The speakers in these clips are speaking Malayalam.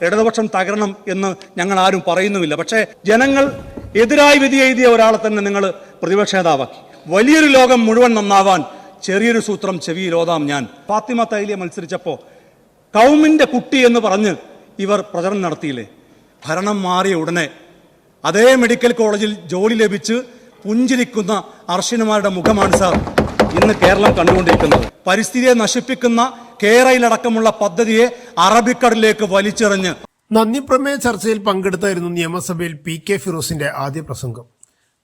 ഇടതുപക്ഷം തകരണം എന്ന് ഞങ്ങൾ ആരും പറയുന്നുമില്ല. പക്ഷേ ജനങ്ങൾ എതിരായി വിധി എഴുതിയ ഒരാളെ തന്നെ നിങ്ങൾ പ്രതിപക്ഷ നേതാവാക്കി. വലിയൊരു ലോകം മുഴുവൻ നന്നാവാൻ ചെറിയൊരു സൂത്രം ചെവിയിലോതാം ഞാൻ. ഫാത്തിമ തൈലിയ മത്സരിച്ചപ്പോൾ കൗമിന്റെ കുട്ടി എന്ന് പറഞ്ഞ് ഇവർ പ്രചരണം നടത്തിയില്ലേ? ഭരണം മാറിയ ഉടനെ അതേ മെഡിക്കൽ കോളേജിൽ ജോലി ലഭിച്ച് പുഞ്ചിരിക്കുന്ന അർശിനുമാരുടെ മുഖമാണ് സാർ ഇന്ന് കേരളം കണ്ടുകൊണ്ടിരിക്കുന്നത്. പരിസ്ഥിതിയെ നശിപ്പിക്കുന്ന കേരളയിലടക്കമുള്ള പദ്ധതിയെ അറബിക്കടലിലേക്ക് വലിച്ചെറിഞ്ഞ്. നന്ദിപ്രമേയ ചർച്ചയിൽ പങ്കെടുത്തായിരുന്നു നിയമസഭയിൽ PK ഫിറോസിന്റെ ആദ്യ പ്രസംഗം.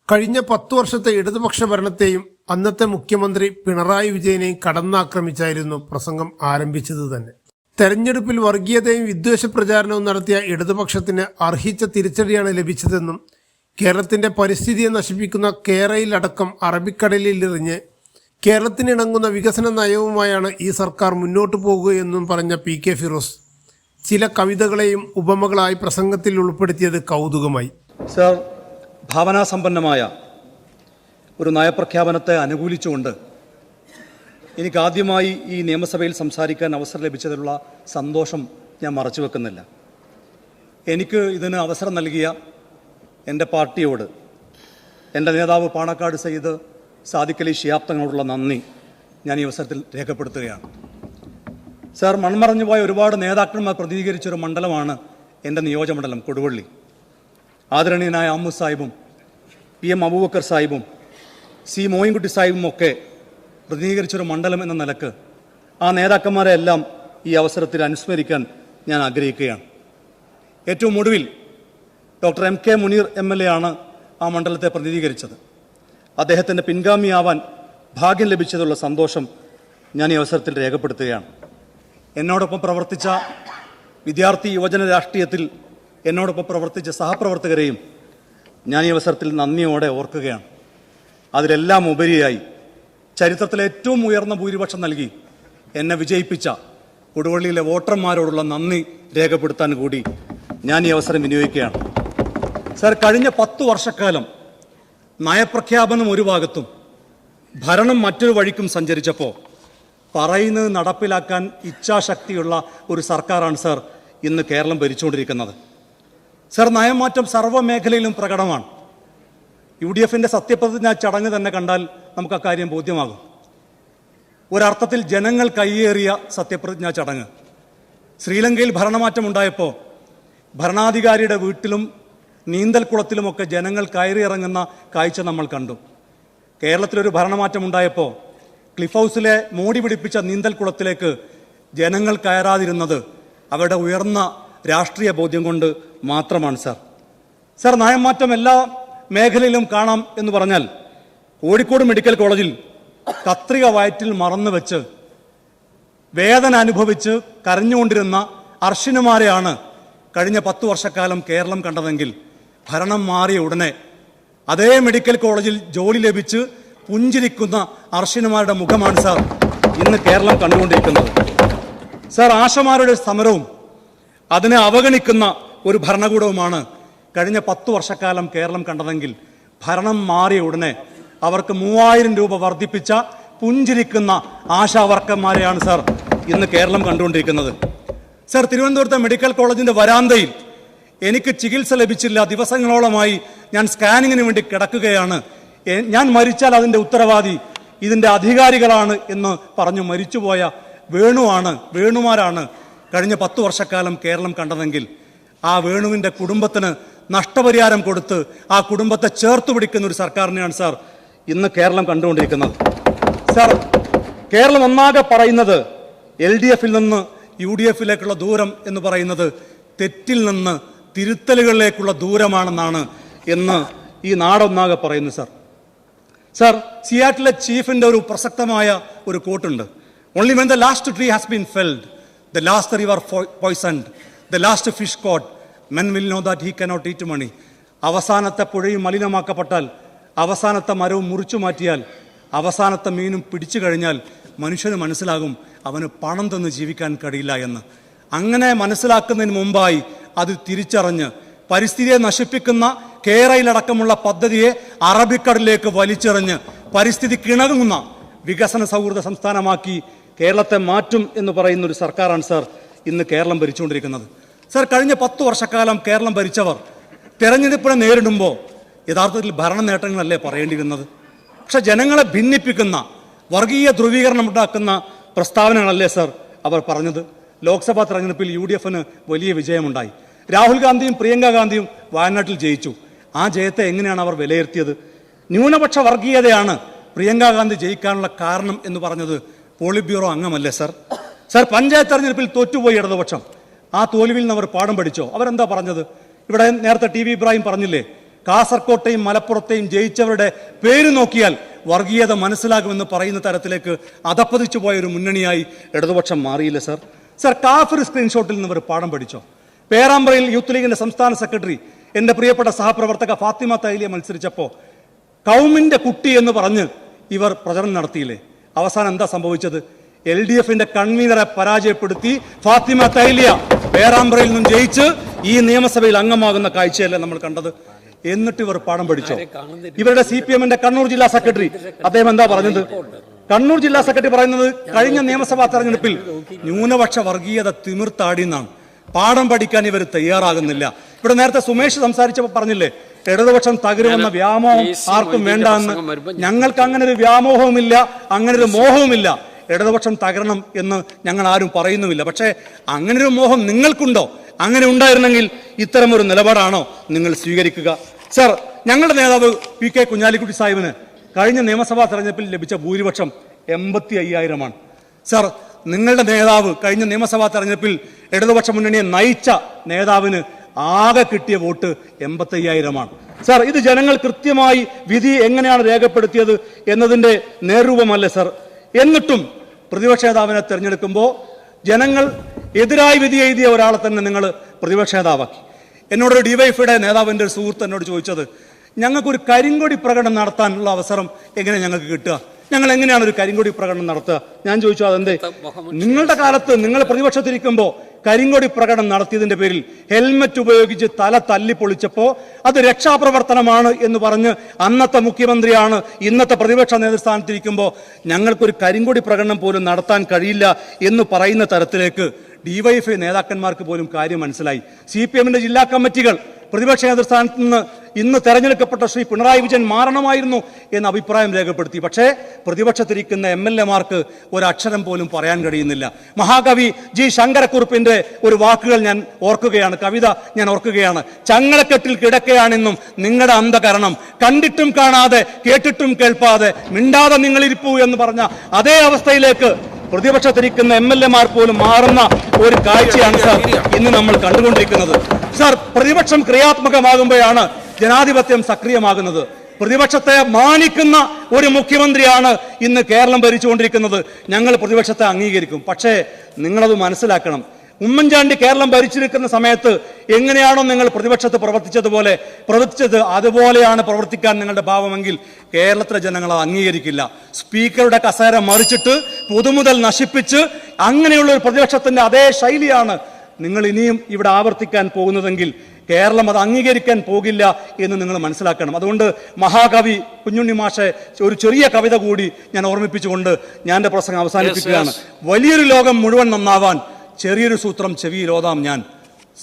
കഴിഞ്ഞ 10 വർഷത്തെ ഇടതുപക്ഷ ഭരണത്തെയും അന്നത്തെ മുഖ്യമന്ത്രി പിണറായി വിജയനെയും കടന്നാക്രമിച്ചായിരുന്നു പ്രസംഗം ആരംഭിച്ചത് തന്നെ. തെരഞ്ഞെടുപ്പിൽ വർഗീയതയും വിദ്വേഷ പ്രചാരണവും നടത്തിയ ഇടതുപക്ഷത്തിന് അർഹിച്ച തിരിച്ചടിയാണ് ലഭിച്ചതെന്നും കേരളത്തിന്റെ പരിസ്ഥിതിയെ നശിപ്പിക്കുന്ന കേരളയിലടക്കം അറബിക്കടലിൽ എറിഞ്ഞ് കേരളത്തിനിണങ്ങുന്ന വികസന നയവുമായാണ് ഈ സർക്കാർ മുന്നോട്ടു പോകുകയെന്നും പറഞ്ഞ PK ഫിറോസ് ചില കവിതകളെയും ഉപമകളായി പ്രസംഗത്തിൽ ഉൾപ്പെടുത്തിയത് കൗതുകമായി. സർ, ഭാവനാസമ്പന്നമായ ഒരു നയപ്രഖ്യാപനത്തെ അനുകൂലിച്ചുകൊണ്ട് എനിക്ക് ആദ്യമായി ഈ നിയമസഭയിൽ സംസാരിക്കാൻ അവസരം ലഭിച്ചതിലുള്ള സന്തോഷം ഞാൻ മറച്ചു വെക്കുന്നില്ല. എനിക്ക് ഇതിന് അവസരം നൽകിയ എൻ്റെ പാർട്ടിയോട്, എൻ്റെ നേതാവ് പാണക്കാട് സയ്യിദ് സാദിഖ് അലി ശിഹാബ് തങ്ങളോടുള്ള നന്ദി ഞാൻ ഈ അവസരത്തിൽ രേഖപ്പെടുത്തുകയാണ്. സർ, മൺമറഞ്ഞുപോയ ഒരുപാട് നേതാക്കന്മാർ പ്രതിനിധീകരിച്ചൊരു മണ്ഡലമാണ് എൻ്റെ നിയോജകമണ്ഡലം കൊടുവള്ളി. ആദരണീയനായ അമ്മു സാഹിബും PM അബൂബക്കർ സാഹിബും C മോയിൻകുട്ടി സാഹിബും ഒക്കെ പ്രതിനിധീകരിച്ചൊരു മണ്ഡലം എന്ന നിലക്ക് ആ നേതാക്കന്മാരെ എല്ലാം ഈ അവസരത്തിൽ അനുസ്മരിക്കാൻ ഞാൻ ആഗ്രഹിക്കുകയാണ്. ഏറ്റവും ഒടുവിൽ ഡോക്ടർ MK മുനീർ MLA ആണ് ആ മണ്ഡലത്തെ പ്രതിനിധീകരിച്ചത്. അദ്ദേഹത്തിൻ്റെ പിൻഗാമിയാവാൻ ഭാഗ്യം ലഭിച്ചതുള്ള സന്തോഷം ഞാൻ ഈ അവസരത്തിൽ രേഖപ്പെടുത്തുകയാണ്. എന്നോടൊപ്പം പ്രവർത്തിച്ച വിദ്യാർത്ഥി യുവജന രാഷ്ട്രീയത്തിൽ എന്നോടൊപ്പം പ്രവർത്തിച്ച സഹപ്രവർത്തകരെയും ഞാൻ ഈ അവസരത്തിൽ നന്ദിയോടെ ഓർക്കുകയാണ്. അതിലെല്ലാം ഉപരിയായി ചരിത്രത്തിലെ ഏറ്റവും ഉയർന്ന ഭൂരിപക്ഷം നൽകി എന്നെ വിജയിപ്പിച്ച കൊടുവള്ളിയിലെ വോട്ടർമാരോടുള്ള നന്ദി രേഖപ്പെടുത്താൻ കൂടി ഞാൻ ഈ അവസരം വിനിയോഗിക്കുകയാണ്. സർ, കഴിഞ്ഞ 10 വർഷക്കാലം നയപ്രഖ്യാപനം ഒരു ഭാഗത്തും ഭരണം മറ്റൊരു വഴിക്കും സഞ്ചരിച്ചപ്പോൾ പറയുന്നത് നടപ്പിലാക്കാൻ ഇച്ഛാശക്തിയുള്ള ഒരു സർക്കാരാണ് സർ ഇന്ന് കേരളം ഭരിച്ചുകൊണ്ടിരിക്കുന്നത്. സർ, നയമാറ്റം സർവ്വമേഖലയിലും പ്രകടമാണ്. UDFന്റെ സത്യപ്രതിജ്ഞാ ചടങ്ങ് തന്നെ കണ്ടാൽ നമുക്ക് അക്കാര്യം ബോധ്യമാകും. ഒരർത്ഥത്തിൽ ജനങ്ങൾ കയ്യേറിയ സത്യപ്രതിജ്ഞാ ചടങ്ങ്. ശ്രീലങ്കയിൽ ഭരണമാറ്റം ഉണ്ടായപ്പോൾ ഭരണാധികാരിയുടെ വീട്ടിലും നീന്തൽക്കുളത്തിലുമൊക്കെ ജനങ്ങൾ കയറിയിറങ്ങുന്ന കാഴ്ച നമ്മൾ കണ്ടു. കേരളത്തിലൊരു ഭരണമാറ്റം ഉണ്ടായപ്പോൾ ക്ലിഫ് ഹൗസിലെ മോടി പിടിപ്പിച്ച നീന്തൽക്കുളത്തിലേക്ക് ജനങ്ങൾ കയറാതിരുന്നത് അവരുടെ ഉയർന്ന രാഷ്ട്രീയ ബോധ്യം കൊണ്ട് മാത്രമാണ് സർ. സർ, നയമാറ്റം എല്ലാ മേഖലയിലും കാണാം എന്ന് പറഞ്ഞാൽ കോഴിക്കോട് മെഡിക്കൽ കോളേജിൽ കത്രിക വയറ്റിൽ മറന്നു വെച്ച് വേദന അനുഭവിച്ച് കരഞ്ഞുകൊണ്ടിരുന്ന അർശിനുമാരെയാണ് കഴിഞ്ഞ 10 വർഷക്കാലം കേരളം കണ്ടതെങ്കിൽ ഭരണം മാറിയ ഉടനെ അതേ മെഡിക്കൽ കോളേജിൽ ജോലി ലഭിച്ച് പുഞ്ചിരിക്കുന്ന അർശിനുമാരുടെ മുഖമാണ് സാർ ഇന്ന് കേരളം കണ്ടുകൊണ്ടിരിക്കുന്നത്. സാർ, ആശമാരുടെ സമരവും അതിനെ അവഗണിക്കുന്ന ഒരു ഭരണകൂടവുമാണ് കഴിഞ്ഞ 10 വർഷക്കാലം കേരളം കണ്ടതെങ്കിൽ ഭരണം മാറിയ ഉടനെ അവർക്ക് 3000 രൂപ വർദ്ധിപ്പിച്ച പുഞ്ചിരിക്കുന്ന ആശാവർക്കന്മാരെയാണ് സാർ ഇന്ന് കേരളം കണ്ടുകൊണ്ടിരിക്കുന്നത്. സാർ, തിരുവനന്തപുരത്തെ മെഡിക്കൽ കോളേജിന്റെ വരാന്തയിൽ എനിക്ക് ചികിത്സ ലഭിച്ചില്ല, ദിവസങ്ങളോളമായി ഞാൻ സ്കാനിങ്ങിന് വേണ്ടി കിടക്കുകയാണ്, ഞാൻ മരിച്ചാൽ അതിൻ്റെ ഉത്തരവാദി ഇതിൻ്റെ അധികാരികളാണ് എന്ന് പറഞ്ഞു മരിച്ചുപോയ വേണുമാരാണ് കഴിഞ്ഞ 10 വർഷക്കാലം കേരളം കണ്ടതെങ്കിൽ ആ വേണുവിൻ്റെ കുടുംബത്തിന് നഷ്ടപരിഹാരം കൊടുത്ത് ആ കുടുംബത്തെ ചേർത്ത് പിടിക്കുന്ന ഒരു സർക്കാരിനെയാണ് സാർ ഇന്ന് കേരളം കണ്ടുകൊണ്ടിരിക്കുന്നത്. സാർ, കേരളം ഒന്നാകെ പറയുന്നത് LDFിൽ നിന്ന് UDFിലേക്കുള്ള ദൂരം എന്ന് പറയുന്നത് തെറ്റിൽ നിന്ന് തിരുത്തലുകളിലേക്കുള്ള ദൂരമാണെന്നാണ് എന്ന് ഈ നാടൊന്നാകെ പറയുന്നു. സാർ, സിയാറ്റിലെ ചീഫിന്റെ ഒരു പ്രസക്തമായ ഒരു കോട്ടുണ്ട്. Only when the last tree has been felled, the last river poisoned, the last fish caught, men will know that he cannot eat money. അവസാനത്തെ പുഴയും മലിനമാക്കപ്പെട്ടാൽ, അവസാനത്തെ മരവും മുറിച്ചു മാറ്റിയാൽ, അവസാനത്തെ മീനും പിടിച്ചു കഴിഞ്ഞാൽ മനുഷ്യന് മനസ്സിലാകും അവന് പണം തന്ന് ജീവിക്കാൻ കഴിയില്ല എന്ന്. അങ്ങനെ മനസ്സിലാക്കുന്നതിന് മുമ്പായി അത് തിരിച്ചറിഞ്ഞ് പരിസ്ഥിതിയെ നശിപ്പിക്കുന്ന കേരളയിലടക്കമുള്ള പദ്ധതിയെ അറബിക്കടലിലേക്ക് വലിച്ചെറിഞ്ഞ് പരിസ്ഥിതി കിണങ്ങുന്ന വികസന സൗഹൃദ സംസ്ഥാനമാക്കി കേരളത്തെ മാറ്റും എന്ന് പറയുന്ന ഒരു സർക്കാരാണ് സാർ ഇന്ന് കേരളം ഭരിച്ചുകൊണ്ടിരിക്കുന്നത്. സർ, കഴിഞ്ഞ 10 വർഷക്കാലം കേരളം ഭരിച്ചവർ തെരഞ്ഞെടുപ്പിനെ നേരിടുമ്പോൾ യഥാർത്ഥത്തിൽ ഭരണ നേട്ടങ്ങളല്ലേ പറയേണ്ടിയിരുന്നത്? പക്ഷെ ജനങ്ങളെ ഭിന്നിപ്പിക്കുന്ന, വർഗീയ ധ്രുവീകരണം ഉണ്ടാക്കുന്ന പ്രസ്താവനകളല്ലേ സർ അവർ പറഞ്ഞത്? ലോക്സഭാ തെരഞ്ഞെടുപ്പിൽ UDFന് വലിയ വിജയമുണ്ടായി. രാഹുൽ ഗാന്ധിയും പ്രിയങ്ക ഗാന്ധിയും വയനാട്ടിൽ ജയിച്ചു. ആ ജയത്തെ എങ്ങനെയാണ് അവർ വിലയിരുത്തിയത്? ന്യൂനപക്ഷ വർഗീയതയാണ് പ്രിയങ്ക ഗാന്ധി ജയിക്കാനുള്ള കാരണം എന്ന് പറഞ്ഞത് പോളിറ്റ് ബ്യൂറോ അംഗമല്ലേ സർ? സർ, പഞ്ചായത്ത് തെരഞ്ഞെടുപ്പിൽ തോറ്റുപോയി ഇടതുപക്ഷം. ആ തോൽവിയിൽ നിന്ന് അവർ പാഠം പഠിച്ചോ? അവരെന്താ പറഞ്ഞത്? ഇവിടെ നേരത്തെ TV ഇബ്രാഹിം പറഞ്ഞില്ലേ, കാസർകോട്ടെയും മലപ്പുറത്തെയും ജയിച്ചവരുടെ പേര് നോക്കിയാൽ വർഗീയത മനസ്സിലാകുമെന്ന് പറയുന്ന തരത്തിലേക്ക് അധപ്പതിച്ചു പോയ ഒരു മുന്നണിയായി ഇടതുപക്ഷം മാറിയില്ലേ സർ? സർ, കാഫിർ സ്ക്രീൻഷോട്ടിൽ നിന്ന് ഇവർ പാഠം പഠിച്ചോ? പേരാമ്പ്രയിൽ യൂത്ത് ലീഗിന്റെ സംസ്ഥാന സെക്രട്ടറി എന്റെ പ്രിയപ്പെട്ട സഹപ്രവർത്തക ഫാത്തിമ തൈലിയ മത്സരിച്ചപ്പോൾ കൗമിന്റെ കുട്ടി എന്ന് പറഞ്ഞ് ഇവർ പ്രചരണം നടത്തിയില്ലേ? അവസാനം എന്താ സംഭവിച്ചത്? LDFന്റെ കൺവീനറെ പരാജയപ്പെടുത്തി ഫാത്തിമ തൈലിയ പേരാമ്പ്രയിൽ നിന്നും ജയിച്ച് ഈ നിയമസഭയിൽ അംഗമാകുന്ന കാഴ്ചയല്ലേ നമ്മൾ കണ്ടത്? എന്നിട്ട് ഇവർ പാഠം പഠിച്ചോ? ഇവരുടെ CPMന്റെ കണ്ണൂർ ജില്ലാ സെക്രട്ടറി അദ്ദേഹം എന്താ പറഞ്ഞത്? കണ്ണൂർ ജില്ലാ സെക്രട്ടറി പറയുന്നത് കഴിഞ്ഞ നിയമസഭാ തെരഞ്ഞെടുപ്പിൽ ന്യൂനപക്ഷ വർഗീയത തിമിർത്താടി എന്നാണ്. പാഠം പഠിക്കാൻ ഇവർ തയ്യാറാകുന്നില്ല. ഇവിടെ നേരത്തെ സുമേഷ് സംസാരിച്ചപ്പോൾ പറഞ്ഞില്ലേ, ഇടതുപക്ഷം തകരുമെന്ന വ്യാമോഹം ആർക്കും വേണ്ട എന്ന്. ഞങ്ങൾക്ക് അങ്ങനെ ഒരു വ്യാമോഹവുമില്ല, അങ്ങനെ ഒരു മോഹവുമില്ല. ഇടതുപക്ഷം തകരണം എന്ന് ഞങ്ങൾ ആരും പറയുന്നുമില്ല. പക്ഷേ അങ്ങനെ ഒരു മോഹം നിങ്ങൾക്കുണ്ടോ? അങ്ങനെ ഉണ്ടായിരുന്നെങ്കിൽ ഇത്തരമൊരു നിലപാടാണോ നിങ്ങൾ സ്വീകരിക്കുക? സർ, ഞങ്ങളുടെ നേതാവ് PK കുഞ്ഞാലിക്കുട്ടി സാഹിബിന് കഴിഞ്ഞ നിയമസഭാ തെരഞ്ഞെടുപ്പിൽ ലഭിച്ച ഭൂരിപക്ഷം 85,000 സർ, നിങ്ങളുടെ നേതാവ് കഴിഞ്ഞ നിയമസഭാ തെരഞ്ഞെടുപ്പിൽ ഇടതുപക്ഷ മുന്നണിയെ നയിച്ച നേതാവിന് ആകെ കിട്ടിയ വോട്ട് 85,000 സർ, ഇത് ജനങ്ങൾ കൃത്യമായി വിധി എങ്ങനെയാണ് രേഖപ്പെടുത്തിയത് എന്നതിന്റെ നേർരൂപമല്ലേ സർ? എന്നിട്ടും പ്രതിപക്ഷ നേതാവിനെ തെരഞ്ഞെടുക്കുമ്പോൾ ജനങ്ങൾ എതിരായി വിധി എഴുതിയ ഒരാളെ തന്നെ നിങ്ങൾ പ്രതിപക്ഷ നേതാവാക്കി. എന്നോടൊരു DYFയുടെ നേതാവിൻ്റെ ഒരു സുഹൃത്ത് എന്നോട് ചോദിച്ചത്, ഞങ്ങൾക്കൊരു കരിങ്കൊടി പ്രകടനം നടത്താനുള്ള അവസരം എങ്ങനെ ഞങ്ങൾക്ക് കിട്ടുക? ഞങ്ങൾ എങ്ങനെയാണ് ഒരു കരിങ്കൊടി പ്രകടനം നടത്തുക? ഞാൻ ചോദിച്ചു, അതെന്തേ? നിങ്ങളുടെ കാലത്ത് നിങ്ങൾ പ്രതിപക്ഷത്തിരിക്കുമ്പോൾ കരിങ്കൊടി പ്രകടനം നടത്തിയതിന്റെ പേരിൽ ഹെൽമറ്റ് ഉപയോഗിച്ച് തല തല്ലിപ്പൊളിച്ചപ്പോൾ അത് രക്ഷാപ്രവർത്തനമാണ് എന്ന് പറഞ്ഞ് അന്നത്തെ മുഖ്യമന്ത്രിയാണ് ഇന്നത്തെ പ്രതിപക്ഷ നേതൃസ്ഥാനത്തിരിക്കുമ്പോൾ ഞങ്ങൾക്കൊരു കരിങ്കൊടി പ്രകടനം പോലും നടത്താൻ കഴിയില്ല എന്ന് പറയുന്ന തരത്തിലേക്ക് DYFI നേതാക്കന്മാർക്ക് പോലും കാര്യം മനസ്സിലായി. CPMന്റെ ജില്ലാ കമ്മിറ്റികൾ പ്രതിപക്ഷ നേതൃസ്ഥാനത്ത് നിന്ന് ഇന്ന് തെരഞ്ഞെടുക്കപ്പെട്ട ശ്രീ പിണറായി വിജയൻ മാറണമായിരുന്നു എന്ന അഭിപ്രായം രേഖപ്പെടുത്തി. പക്ഷേ പ്രതിപക്ഷത്തിരിക്കുന്ന MLA മാർക്ക് ഒരക്ഷരം പോലും പറയാൻ കഴിയുന്നില്ല. മഹാകവി G. ശങ്കരക്കുറുപ്പിന്റെ ഒരു വാക്കുകൾ ഞാൻ ഓർക്കുകയാണ്, കവിത ഞാൻ ഓർക്കുകയാണ്. ചങ്ങലക്കെട്ടിൽ കിടക്കയാണെന്നും നിങ്ങളുടെ അന്ധകരണം, കണ്ടിട്ടും കാണാതെ കേട്ടിട്ടും കേൾപ്പാതെ മിണ്ടാതെ നിങ്ങളിരിപ്പൂ എന്ന് പറഞ്ഞ അതേ അവസ്ഥയിലേക്ക് പ്രതിപക്ഷത്തിരിക്കുന്ന MLA മാർ പോലും മാറുന്ന ഒരു കാഴ്ചയാണ് സാർ ഇന്ന് നമ്മൾ കണ്ടുകൊണ്ടിരിക്കുന്നത്. സാർ, പ്രതിപക്ഷം ക്രിയാത്മകമാകുമ്പോഴാണ് ജനാധിപത്യം സക്രിയമാകുന്നത്. പ്രതിപക്ഷത്തെ മാനിക്കുന്ന ഒരു മുഖ്യമന്ത്രിയാണ് ഇന്ന് കേരളം ഭരിച്ചുകൊണ്ടിരിക്കുന്നത്. ഞങ്ങൾ പ്രതിപക്ഷത്തെ അംഗീകരിക്കും. പക്ഷേ നിങ്ങളത് മനസ്സിലാക്കണം, ഉമ്മൻചാണ്ടി കേരളം ഭരിച്ചിരിക്കുന്ന സമയത്ത് എങ്ങനെയാണോ നിങ്ങൾ പ്രതിപക്ഷത്ത് പ്രവർത്തിച്ചത് അതുപോലെയാണ് പ്രവർത്തിക്കാൻ നിങ്ങളുടെ ഭാവമെങ്കിൽ കേരളത്തിലെ ജനങ്ങൾ അത് അംഗീകരിക്കില്ല. സ്പീക്കറുടെ കസേര മറിച്ചിട്ട് പൊതുമുതൽ നശിപ്പിച്ച് അങ്ങനെയുള്ള ഒരു പ്രതിപക്ഷത്തിന്റെ അതേ ശൈലിയാണ് നിങ്ങൾ ഇനിയും ഇവിടെ ആവർത്തിക്കാൻ പോകുന്നതെങ്കിൽ കേരളം അത് അംഗീകരിക്കാൻ പോകില്ല എന്ന് നിങ്ങൾ മനസ്സിലാക്കണം. അതുകൊണ്ട് മഹാകവി കുഞ്ഞുണ്ണി മാഷെ ഒരു ചെറിയ കവിത കൂടി ഞാൻ ഓർമ്മിപ്പിച്ചുകൊണ്ട് ഞാൻ എൻ്റെ പ്രസംഗം അവസാനിപ്പിക്കുകയാണ്. വലിയൊരു ലോകം മുഴുവൻ നന്നാവാൻ ചെറിയൊരു സൂത്രം ചെവിയിലോതാം ഞാൻ,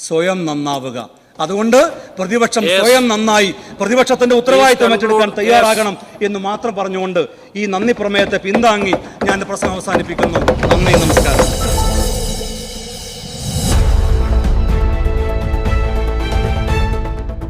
സ്വയം നന്നാവുക. അതുകൊണ്ട് പ്രതിപക്ഷം സ്വയം നന്നായി പ്രതിപക്ഷത്തിന്റെ ഉത്തരവാദിത്തം ഏറ്റെടുക്കാൻ തയ്യാറാകണം എന്ന് മാത്രം പറഞ്ഞുകൊണ്ട് ഈ നന്ദി പ്രമേയത്തെ പിന്താങ്ങി ഞാൻ പ്രസംഗം അവസാനിപ്പിക്കുന്നു. നന്ദി, നമസ്കാരം.